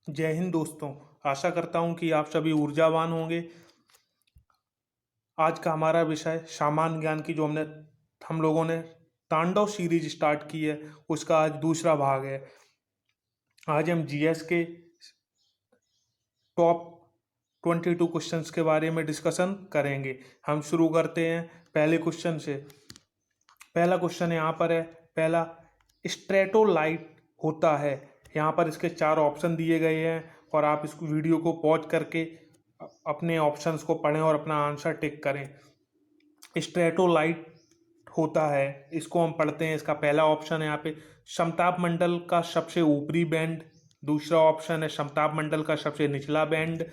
जय हिंद दोस्तों। आशा करता हूँ कि आप सभी ऊर्जावान होंगे। आज का हमारा विषय सामान्य ज्ञान की जो हम लोगों ने तांडव सीरीज स्टार्ट की है, उसका आज दूसरा भाग है। आज हम जीएस के टॉप 22 क्वेश्चंस के बारे में डिस्कशन करेंगे। हम शुरू करते हैं पहले क्वेश्चन से। पहला क्वेश्चन यहाँ पर है। पहला, स्ट्रेटोलाइट होता है। यहाँ पर इसके 4 ऑप्शन दिए गए हैं और आप इस वीडियो को पॉज करके अपने ऑप्शंस को पढ़ें और अपना आंसर टिक करें। स्ट्रेटोलाइट होता है, इसको हम पढ़ते हैं। इसका पहला ऑप्शन है यहाँ पे समताप मंडल का सबसे ऊपरी बैंड। दूसरा ऑप्शन है समताप मंडल का सबसे निचला बैंड।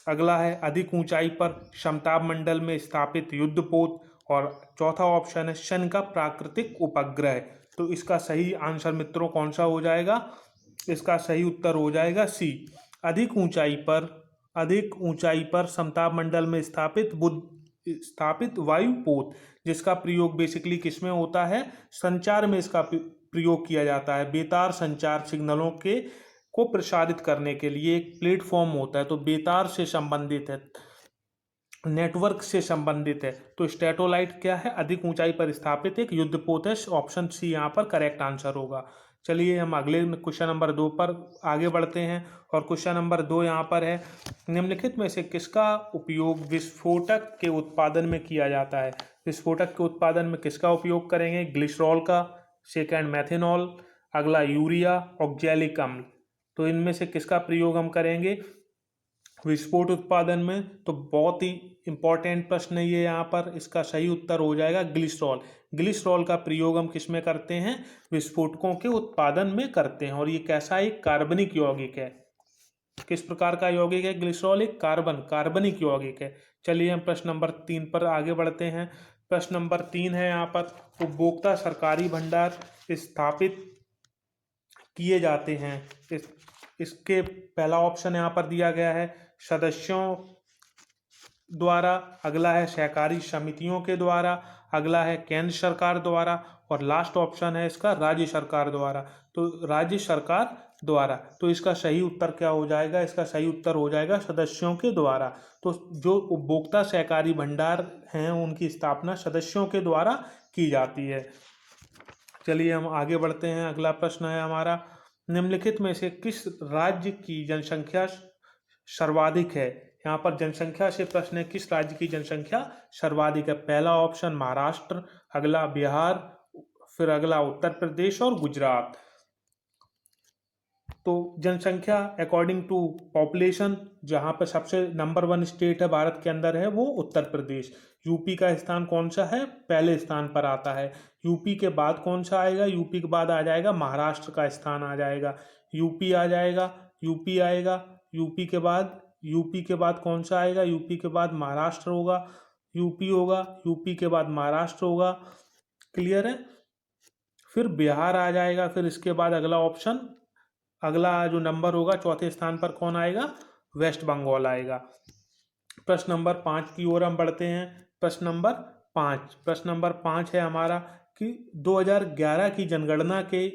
अगला है अधिक ऊंचाई पर समताप मंडल में स्थापित युद्धपोत। और चौथा ऑप्शन है शनि का प्राकृतिक उपग्रह। तो इसका सही आंसर मित्रों कौन सा हो जाएगा? इसका सही उत्तर हो जाएगा सी, अधिक ऊंचाई पर समताप मंडल में स्थापित वायुपोत, जिसका प्रयोग बेसिकली किसमें होता है? संचार में इसका प्रयोग किया जाता है। बेतार संचार सिग्नलों को प्रसारित करने के लिए एक प्लेटफॉर्म होता है, तो बेतार से संबंधित है, नेटवर्क से संबंधित है। तो स्ट्रेटोलाइट क्या है? अधिक ऊंचाई पर स्थापित एक युद्धपोत है। ऑप्शन सी यहाँ पर करेक्ट आंसर होगा। चलिए हम अगले क्वेश्चन नंबर 2 पर आगे बढ़ते हैं। और क्वेश्चन नंबर 2 यहाँ पर है, निम्नलिखित में से किसका उपयोग विस्फोटक के उत्पादन में किया जाता है? विस्फोटक के उत्पादन में किसका उपयोग करेंगे? ग्लिसरॉल का, सेकेंड मेथेनॉल, अगला यूरिया, ऑक्जेलिक अम्ल। तो इनमें से किसका प्रयोग हम करेंगे विस्फोट उत्पादन में? तो बहुत ही इंपॉर्टेंट प्रश्न है ये यहाँ पर। इसका सही उत्तर हो जाएगा ग्लिसरॉल। ग्लिसरॉल का प्रयोग हम किस में करते हैं? विस्फोटकों के उत्पादन में करते हैं। और ये कैसा? एक कार्बनिक यौगिक है। किस प्रकार का यौगिक है ग्लिसरॉल? एक कार्बनिक यौगिक है। चलिए हम प्रश्न नंबर 3 पर आगे बढ़ते हैं। प्रश्न नंबर 3 है यहाँ पर, उपभोक्ता सरकारी भंडार स्थापित किए जाते हैं। इसके पहला ऑप्शन यहाँ पर दिया गया है सदस्यों द्वारा, अगला है सहकारी समितियों के द्वारा, अगला है केंद्र सरकार द्वारा, और लास्ट ऑप्शन है इसका राज्य सरकार द्वारा। तो राज्य सरकार द्वारा। तो इसका सही उत्तर क्या हो जाएगा? इसका सही उत्तर हो जाएगा सदस्यों के द्वारा। तो जो उपभोक्ता सहकारी भंडार हैं उनकी स्थापना सदस्यों के द्वारा की जाती है। चलिए हम आगे बढ़ते हैं। अगला प्रश्न है हमारा, निम्नलिखित में से किस राज्य की जनसंख्या सर्वाधिक है? यहाँ पर जनसंख्या से प्रश्न है, किस राज्य की जनसंख्या सर्वाधिक है? पहला ऑप्शन महाराष्ट्र, अगला बिहार, फिर अगला उत्तर प्रदेश और गुजरात। तो जनसंख्या अकॉर्डिंग टू पॉपुलेशन जहाँ पर सबसे नंबर 1 स्टेट है भारत के अंदर है वो उत्तर प्रदेश। यूपी का स्थान कौन सा है? पहले स्थान पर आता है। यूपी के बाद कौन सा आएगा? यूपी के बाद आ जाएगा महाराष्ट्र का स्थान आ जाएगा। यूपी आ जाएगा, यूपी आएगा, यूपी के बाद कौन सा आएगा? यूपी के बाद महाराष्ट्र होगा, यूपी होगा, यूपी के बाद महाराष्ट्र होगा। क्लियर है? फिर बिहार आ जाएगा, फिर इसके बाद अगला जो नंबर होगा चौथे स्थान पर कौन आएगा? वेस्ट बंगाल आएगा। प्रश्न नंबर 5 की ओर हम बढ़ते हैं। प्रश्न नंबर 5 है हमारा कि 2011 की जनगणना के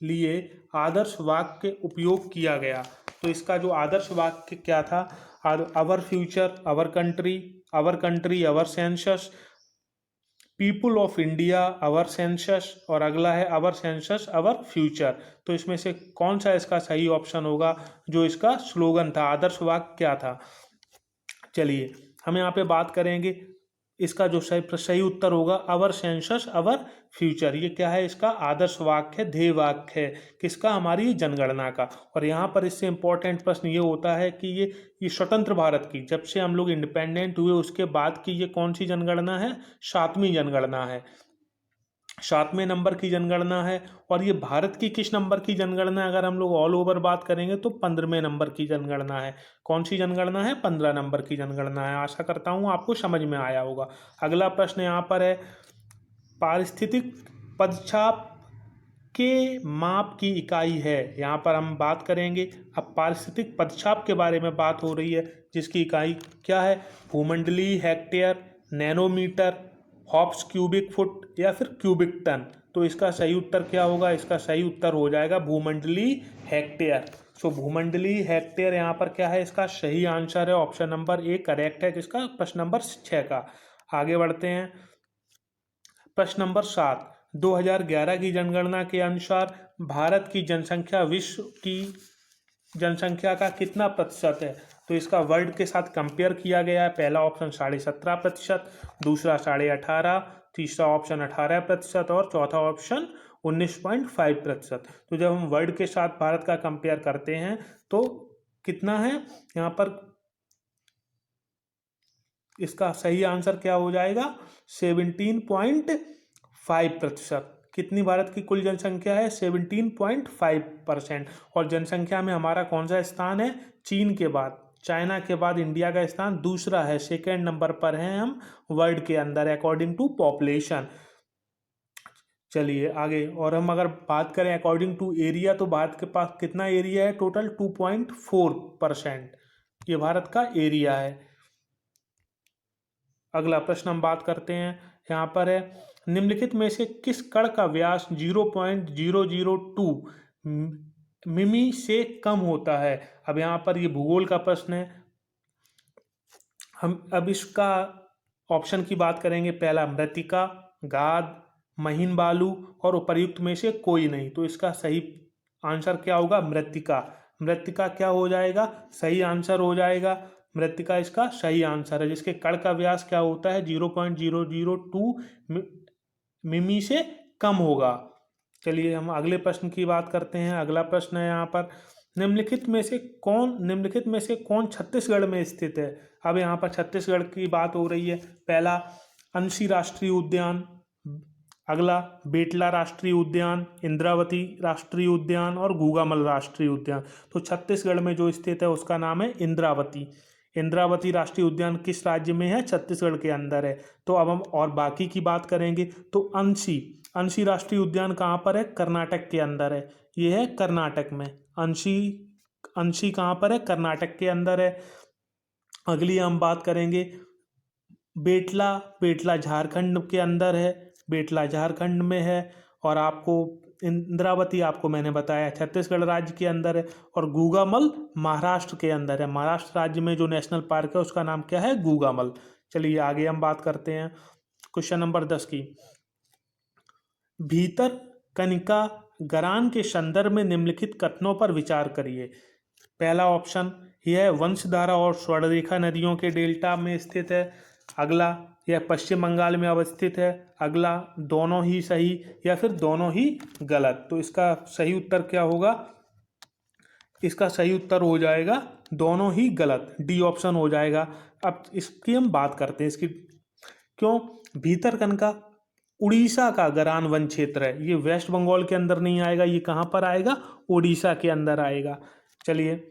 लिए आदर्श वाक्य उपयोग किया गया। तो इसका जो आदर्श वाक्य क्या था? अवर future, our country, our census, people of India, our census, और अगला है अवर सेंसस अवर फ्यूचर। तो इसमें से कौन सा इसका सही ऑप्शन होगा? जो इसका स्लोगन था, आदर्श वाक्य क्या था? चलिए हम यहाँ पे बात करेंगे। इसका जो सही उत्तर होगा अवर सेंसस अवर फ्यूचर। ये क्या है? इसका आदर्श वाक्य है, ध्येय वाक्य है। किसका? हमारी जनगणना का। और यहाँ पर इससे इंपॉर्टेंट प्रश्न ये होता है कि ये स्वतंत्र भारत की, जब से हम लोग इंडिपेंडेंट हुए उसके बाद की ये कौन सी जनगणना है? 7वीं जनगणना है, 7वें नंबर की जनगणना है। और ये भारत की किस नंबर की जनगणना है? अगर हम लोग ऑल ओवर बात करेंगे तो 15वें नंबर की जनगणना है। कौन सी जनगणना है? 15 नंबर की जनगणना है। आशा करता हूँ आपको समझ में आया होगा। अगला प्रश्न यहाँ पर है, पारिस्थितिक पदचाप के माप की इकाई है। यहाँ पर हम बात करेंगे। अब पारिस्थितिक पदचाप के बारे में बात हो रही है, जिसकी इकाई क्या है? भूमंडलीय hectare, nanometre, hops cubic foot या फिर क्यूबिक टन। तो इसका सही उत्तर क्या होगा? इसका सही उत्तर हो जाएगा भूमंडलीय हेक्टेयर। सो भूमंडलीय हेक्टेयर यहाँ पर क्या है? इसका सही आंसर है ऑप्शन नंबर ए करेक्ट है, जिसका प्रश्न नंबर 6 का। आगे बढ़ते हैं। प्रश्न नंबर 7, 2011 की जनगणना के अनुसार भारत की जनसंख्या विश्व की जनसंख्या का कितना प्रतिशत है? तो इसका वर्ल्ड के साथ कंपेयर किया गया है। पहला ऑप्शन 17.5%, दूसरा 18.5%, तीसरा ऑप्शन 18% और चौथा ऑप्शन 19.5%। तो जब हम वर्ल्ड के साथ भारत का कंपेयर करते हैं तो कितना है यहाँ पर? इसका सही आंसर क्या हो जाएगा? 17.5%। कितनी भारत की कुल जनसंख्या है? 17.5%। और जनसंख्या में हमारा कौन सा स्थान है? चीन के बाद, चाइना के बाद इंडिया का स्थान दूसरा है, सेकेंड नंबर पर हैं हम वर्ल्ड के अंदर अकॉर्डिंग टू पॉपुलेशन। चलिए आगे। और हम अगर बात करें अकॉर्डिंग टू एरिया, तो भारत के पास कितना एरिया है? टोटल 2.4%। ये भारत का एरिया है। अगला प्रश्न हम बात करते हैं, यहाँ पर है निम्नलिखित में से किस कण का व्यास 0.002 मिमी से कम होता है? अब यहाँ पर ये भूगोल का प्रश्न है। हम अब इसका ऑप्शन की बात करेंगे। पहला मृत्तिका, गाद, महीन बालू और उपर्युक्त में से कोई नहीं। तो इसका सही आंसर क्या होगा? मृत्तिका। मृत्तिका क्या हो जाएगा? सही आंसर हो जाएगा। मृत्तिका इसका सही आंसर है, जिसके कण का व्यास क्या होता है? 0.002 मिमी से कम होगा। चलिए हम अगले प्रश्न की बात करते हैं। अगला प्रश्न है यहाँ पर निम्नलिखित में से कौन छत्तीसगढ़ में स्थित है? अब यहाँ पर छत्तीसगढ़ की बात हो रही है। पहला अंशी राष्ट्रीय उद्यान, अगला बेटला राष्ट्रीय उद्यान, इंद्रावती राष्ट्रीय उद्यान और गूगामल राष्ट्रीय उद्यान। तो छत्तीसगढ़ में जो स्थित है उसका नाम है इंद्रावती। इंद्रावती राष्ट्रीय उद्यान किस राज्य में है? छत्तीसगढ़ के अंदर है। तो अब हम और बाकी की बात करेंगे। तो अंशी राष्ट्रीय उद्यान कहाँ पर है? कर्नाटक के अंदर है। ये है कर्नाटक में। अंशी कहाँ पर है? कर्नाटक के अंदर है। अगली हम बात करेंगे बेटला झारखंड के अंदर है, बेटला झारखंड में है। और आपको इंद्रावती आपको मैंने बताया छत्तीसगढ़ राज्य के अंदर है। और गूगामल महाराष्ट्र के अंदर है। महाराष्ट्र राज्य में जो नेशनल पार्क है उसका नाम क्या है? गूगामल। चलिए आगे हम बात करते हैं क्वेश्चन नंबर 10 की। भीतर कनिका गरान के संदर्भ में निम्नलिखित कथनों पर विचार करिए। पहला ऑप्शन यह वंशधारा और स्वर्णरेखा नदियों के डेल्टा में स्थित है। अगला यह पश्चिम बंगाल में अवस्थित है। अगला दोनों ही सही या फिर दोनों ही गलत। तो इसका सही उत्तर क्या होगा? इसका सही उत्तर हो जाएगा दोनों ही गलत, डी ऑप्शन हो जाएगा। अब इसकी हम बात करते हैं इसकी क्यों। भीतरकनिका उड़ीसा का गरान वन क्षेत्र है। ये वेस्ट बंगाल के अंदर नहीं आएगा, ये कहाँ पर आएगा? उड़ीसा के अंदर आएगा। चलिए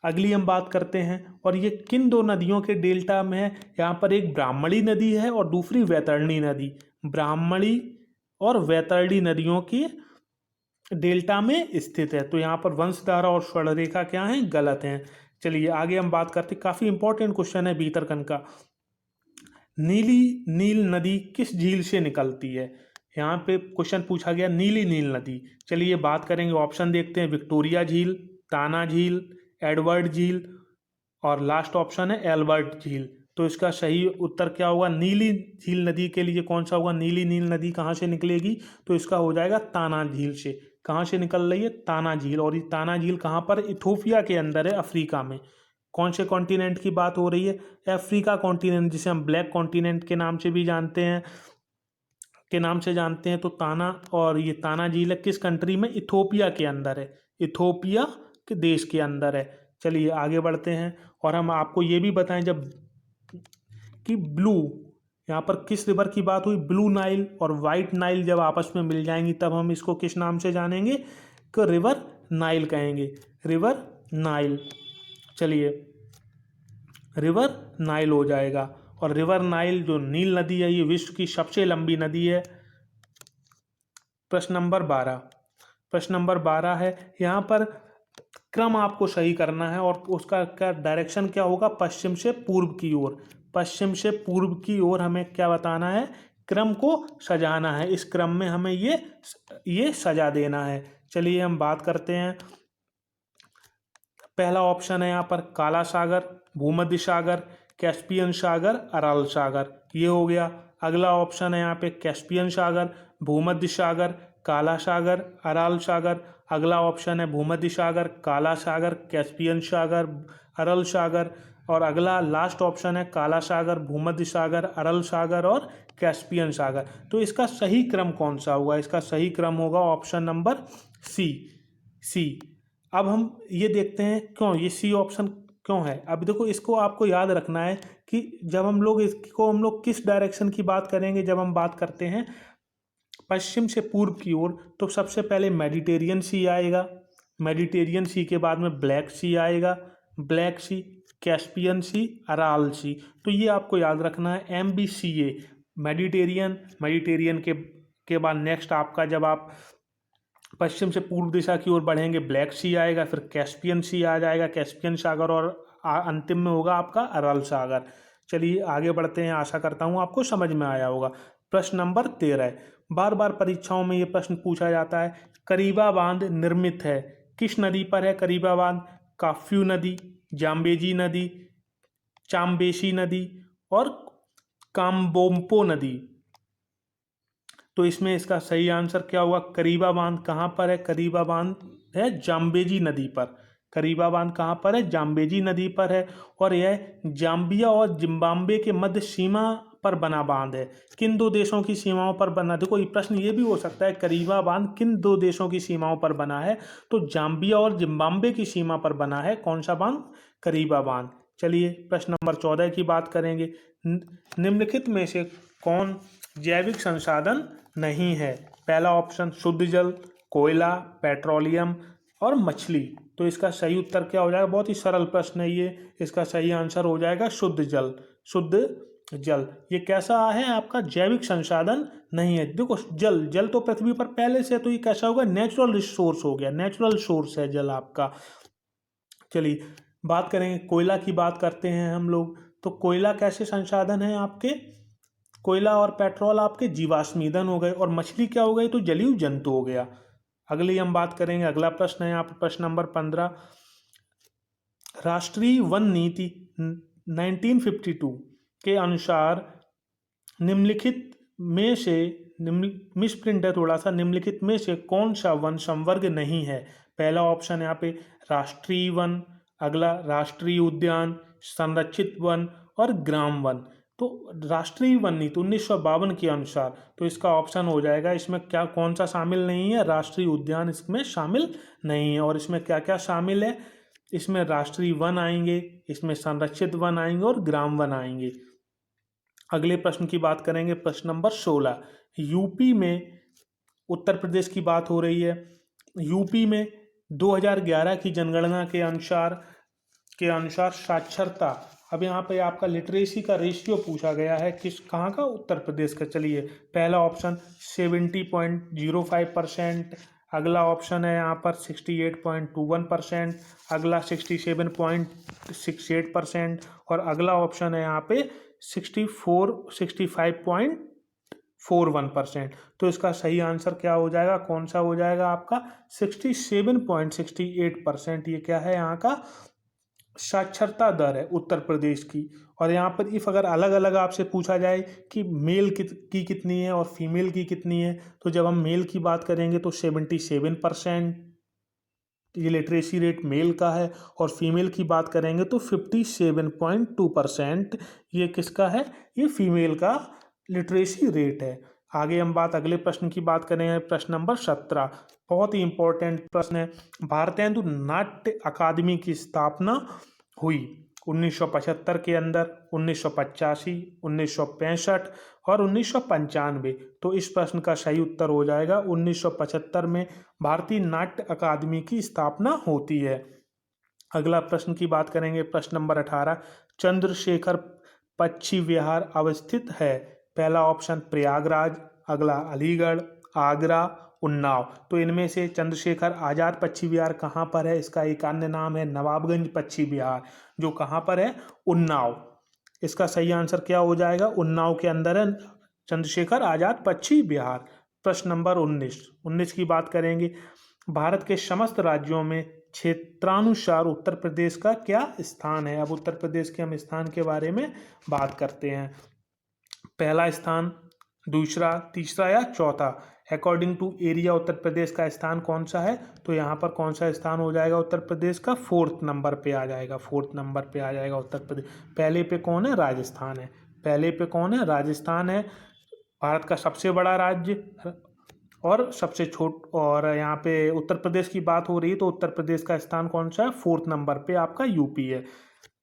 अगली हम बात करते हैं। और ये किन दो नदियों के डेल्टा में है? यहाँ पर एक ब्राह्मणी नदी है और दूसरी वैतरणी नदी। ब्राह्मणी और वैतरणी नदियों की डेल्टा में स्थित है। तो यहाँ पर वंशधारा और स्वर्णरेखा क्या है? गलत हैं। चलिए आगे हम बात करते हैं। काफ़ी इंपॉर्टेंट क्वेश्चन है भीतरकनिका। नील नदी किस झील से निकलती है? यहाँ पे क्वेश्चन पूछा गया नील नदी। चलिए बात करेंगे, ऑप्शन देखते हैं। विक्टोरिया झील, ताना झील, एडवर्ड झील और लास्ट ऑप्शन है एल्बर्ट झील। तो इसका सही उत्तर क्या होगा? नीली झील नदी के लिए कौन सा होगा? नील नदी कहाँ से निकलेगी? तो इसका हो जाएगा ताना झील से। कहाँ से निकल रही है? ताना झील। और ये ताना झील कहाँ पर? इथोपिया के अंदर है, अफ्रीका में। कौन से कॉन्टिनेंट की बात हो रही है? अफ्रीका कॉन्टिनेंट, जिसे हम ब्लैक कॉन्टिनेंट के नाम से भी जानते हैं, तो ताना और ये ताना झील है किस कंट्री में? इथोपिया के अंदर है, इथोपिया के देश के अंदर है। चलिए आगे बढ़ते हैं। और हम आपको ये भी बताएं जब कि ब्लू, यहाँ पर किस रिवर की बात हुई? ब्लू नाइल और वाइट नाइल जब आपस में मिल जाएंगी तब हम इसको किस नाम से जानेंगे? कि रिवर नाइल कहेंगे, रिवर नाइल। चलिए रिवर नाइल हो जाएगा। और रिवर नाइल जो नील नदी है ये विश्व की सबसे लंबी नदी है। प्रश्न नंबर 12 है। यहाँ पर क्रम आपको सही करना है और उसका क्या डायरेक्शन क्या होगा? पश्चिम से पूर्व की ओर। पश्चिम से पूर्व की ओर हमें क्या बताना है क्रम को सजाना है, इस क्रम में हमें ये सजा देना है। चलिए हम बात करते हैं। पहला ऑप्शन है यहाँ पर काला सागर, भूमध्य सागर, कैस्पियन सागर, अरल सागर, ये हो गया। अगला ऑप्शन है यहाँ पे कैस्पियन सागर, भूमध्य सागर, काला सागर, अरल सागर। अगला ऑप्शन है भूमध्य सागर, काला सागर, कैस्पियन सागर, अरल सागर। और अगला लास्ट ऑप्शन है काला सागर, भूमध्य सागर, अरल सागर और कैस्पियन सागर। तो इसका सही क्रम कौन सा होगा? इसका सही क्रम होगा ऑप्शन नंबर सी। अब हम ये देखते हैं क्यों ये सी ऑप्शन क्यों है। अब देखो, इसको आपको याद रखना है कि जब हम लोग किस डायरेक्शन की बात करेंगे, जब हम बात करते हैं पश्चिम से पूर्व की ओर, तो सबसे पहले मेडिटेरियन सी आएगा, मेडिटेरियन सी के बाद में ब्लैक सी आएगा, ब्लैक सी, कैस्पियन सी, अराल सी। तो ये आपको याद रखना है, MBCA, मेडिटेरियन के बाद नेक्स्ट आपका, जब आप पश्चिम से पूर्व दिशा की ओर बढ़ेंगे, ब्लैक सी आएगा, फिर कैस्पियन सी आ जाएगा, कैस्पियन सागर, और अंतिम में होगा आपका अरल सागर। चलिए आगे बढ़ते हैं, आशा करता हूँ आपको समझ में आया होगा। प्रश्न नंबर 13, बार बार परीक्षाओं में ये प्रश्न पूछा जाता है, करीबा बांध निर्मित है किस नदी पर है? करीबा बांध काफ्यू नदी, जाम्बेजी नदी, चाम्बेशी नदी और काम्बोम्पो नदी। तो इसमें इसका सही आंसर क्या होगा? करीबा बांध कहाँ पर है? करीबा बांध है जाम्बेजी नदी पर। करीबा बांध कहाँ पर है? जाम्बेजी नदी पर है। और यह जाम्बिया और जिम्बाब्वे के मध्य सीमा पर बना बांध है। किन दो देशों की सीमाओं पर बना? देखो, ये प्रश्न ये भी हो सकता है, करीबा बांध किन दो देशों की सीमाओं पर बना है? तो जाम्बिया और जिम्बाब्वे की सीमा पर बना है। कौन सा बांध? करीबा बांध। चलिए प्रश्न नंबर 14 की बात करेंगे। निम्नलिखित में से कौन जैविक संसाधन नहीं है? पहला ऑप्शन शुद्ध जल, कोयला, पेट्रोलियम और मछली। तो इसका सही उत्तर क्या हो जाएगा? बहुत ही सरल प्रश्न है ये। इसका सही आंसर हो जाएगा शुद्ध जल। शुद्ध जल ये कैसा है? आपका जैविक संसाधन नहीं है। देखो, जल तो पृथ्वी पर पहले से, तो ये कैसा होगा? नेचुरल रिसोर्स हो गया, नेचुरल सोर्स है जल आपका। चलिए बात करेंगे, कोयला की बात करते हैं हम लोग। तो कोयला कैसे संसाधन है आपके? कोयला और पेट्रोल आपके जीवाश्म ईंधन हो गए, और मछली क्या हो गई? तो जलीय जंतु हो गया। अगली हम बात करेंगे, अगला प्रश्न है यहाँ पर प्रश्न नंबर 15, राष्ट्रीय वन नीति 1952 के अनुसार निम्नलिखित में से, मिसप्रिंट है थोड़ा सा, निम्नलिखित में से कौन सा वन संवर्ग नहीं है? पहला ऑप्शन यहाँ पे राष्ट्रीय वन, अगला राष्ट्रीय उद्यान, संरक्षित वन और ग्राम वन। तो राष्ट्रीय वन नीति 1952 के अनुसार, तो इसका ऑप्शन हो जाएगा, इसमें क्या कौन सा शामिल नहीं है? राष्ट्रीय उद्यान इसमें शामिल नहीं है। और इसमें क्या क्या शामिल है? इसमें राष्ट्रीय वन आएंगे, इसमें संरक्षित वन आएंगे और ग्राम वन आएंगे। अगले प्रश्न की बात करेंगे, प्रश्न नंबर 16, यूपी में, उत्तर प्रदेश की बात हो रही है, यूपी में 2011 की जनगणना के अनुसार साक्षरता, अब यहाँ पे आपका लिटरेसी का रेशियो पूछा गया है, कहाँ का? उत्तर प्रदेश का। चलिए पहला ऑप्शन 70.05%, अगला ऑप्शन है यहाँ पर 68.21%, अगला 67.68% और अगला ऑप्शन है यहाँ पे 65.41%। तो इसका सही आंसर क्या हो जाएगा? कौन सा हो जाएगा आपका? 67.68%। ये क्या है? यहाँ का साक्षरता दर है उत्तर प्रदेश की। और यहाँ पर इफ अगर अलग अलग आपसे पूछा जाए कि मेल की कितनी है और फीमेल की कितनी है, तो जब हम मेल की बात करेंगे तो 77% ये लिटरेसी रेट मेल का है, और फीमेल की बात करेंगे तो 57.2% ये किसका है? ये फीमेल का लिटरेसी रेट है। आगे हम अगले प्रश्न की बात करेंगे, प्रश्न नंबर 17, बहुत ही इंपॉर्टेंट प्रश्न है। भारतेंदु नाट्य अकादमी की स्थापना हुई 1975 के अंदर, 1985, 1965 और 1995। तो इस प्रश्न का सही उत्तर हो जाएगा 1975 में भारतीय नाट्य अकादमी की स्थापना होती है। अगला प्रश्न की बात करेंगे, प्रश्न नंबर 18, चंद्रशेखर पक्षी विहार अवस्थित है? पहला ऑप्शन प्रयागराज, अगला अलीगढ़, आगरा, उन्नाव। तो इनमें से चंद्रशेखर आज़ाद पक्षी विहार कहाँ पर है? इसका एक अन्य नाम है नवाबगंज पक्षी विहार, जो कहाँ पर है? उन्नाव। इसका सही आंसर क्या हो जाएगा? उन्नाव के अंदर है चंद्रशेखर आजाद पश्चिम बिहार। प्रश्न नंबर 19 की बात करेंगे। भारत के समस्त राज्यों में क्षेत्रानुसार उत्तर प्रदेश का क्या स्थान है। अब उत्तर प्रदेश के हम स्थान के बारे में बात करते हैं। पहला स्थान, दूसरा, तीसरा या चौथा। According to area Uttar Pradesh का स्थान कौन सा है, तो यहाँ पर कौन सा स्थान हो जाएगा उत्तर प्रदेश का, 4th नंबर पे आ जाएगा। 4th नंबर पे आ जाएगा उत्तर प्रदेश। पहले पे कौन है, राजस्थान है। पहले पे कौन है, राजस्थान है। भारत का सबसे बड़ा राज्य और सबसे और यहाँ पे उत्तर प्रदेश की बात हो रही है तो उत्तर प्रदेश का स्थान कौन सा है, 4th नंबर पे आपका यूपी है।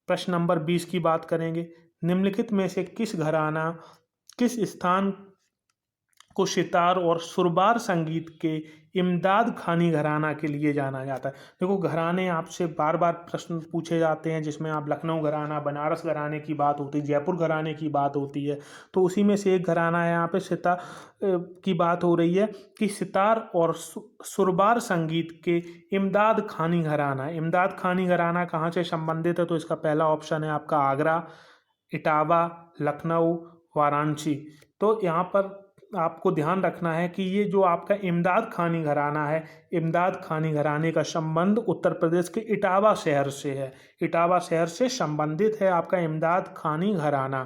प्रश्न नंबर 20 की बात करेंगे। निम्नलिखित में से किस स्थान को सितार और सुरबार संगीत के इमदाद खानी घराना के लिए जाना जाता है। देखो, घराने आपसे बार बार प्रश्न पूछे जाते हैं, जिसमें आप लखनऊ घराना, बनारस घराने की बात होती है, जयपुर घराने की बात होती है, तो उसी में से एक घराना है यहाँ पे सितार की बात हो रही है कि सितार और सुरबार संगीत के इमदाद खानी घराना। इमदाद खानी घराना कहाँ से संबंधित है, तो इसका पहला ऑप्शन है आपका आगरा, इटावा, लखनऊ, वाराणसी। तो यहाँ पर आपको ध्यान रखना है कि ये जो आपका इमदाद खानी घराना है, इमदाद खानी घराने का संबंध उत्तर प्रदेश के इटावा शहर से है। इटावा शहर से संबंधित है आपका इमदाद खानी घराना।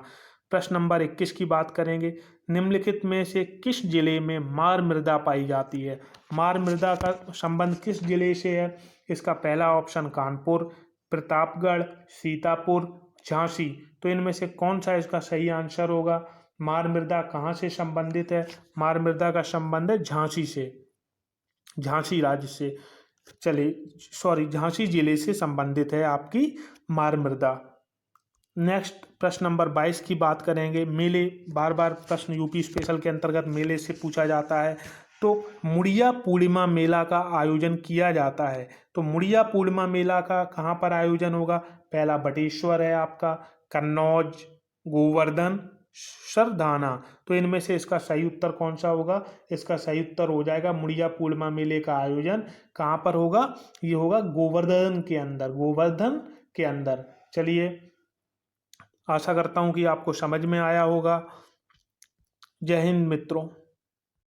प्रश्न नंबर 21 की बात करेंगे। निम्नलिखित में से किस जिले में मार मृदा पाई जाती है। मार मृदा का संबंध किस जिले से है, इसका पहला ऑप्शन कानपुर, प्रतापगढ़, सीतापुर, झांसी। तो इनमें से कौन सा इसका सही आंसर होगा। मार मृदा कहाँ से संबंधित है, मार मृदा का संबंध है झांसी से, झांसी राज्य से, झांसी जिले से संबंधित है आपकी मार मृदा। नेक्स्ट प्रश्न नंबर 22 की बात करेंगे। मेले, बार बार प्रश्न यूपी स्पेशल के अंतर्गत मेले से पूछा जाता है। तो मुड़िया पूर्णिमा मेला का आयोजन किया जाता है, तो मुड़िया पूर्णिमा मेला का कहाँ पर आयोजन होगा। पहला बटेश्वर है आपका, कन्नौज, गोवर्धन, सरदाना। तो इनमें से इसका सही उत्तर कौन सा होगा, इसका सही उत्तर हो जाएगा मुड़िया पूर्णिमा मेले का आयोजन कहाँ पर होगा, ये होगा गोवर्धन के अंदर, गोवर्धन के अंदर। चलिए, आशा करता हूँ कि आपको समझ में आया होगा। जय हिंद मित्रों।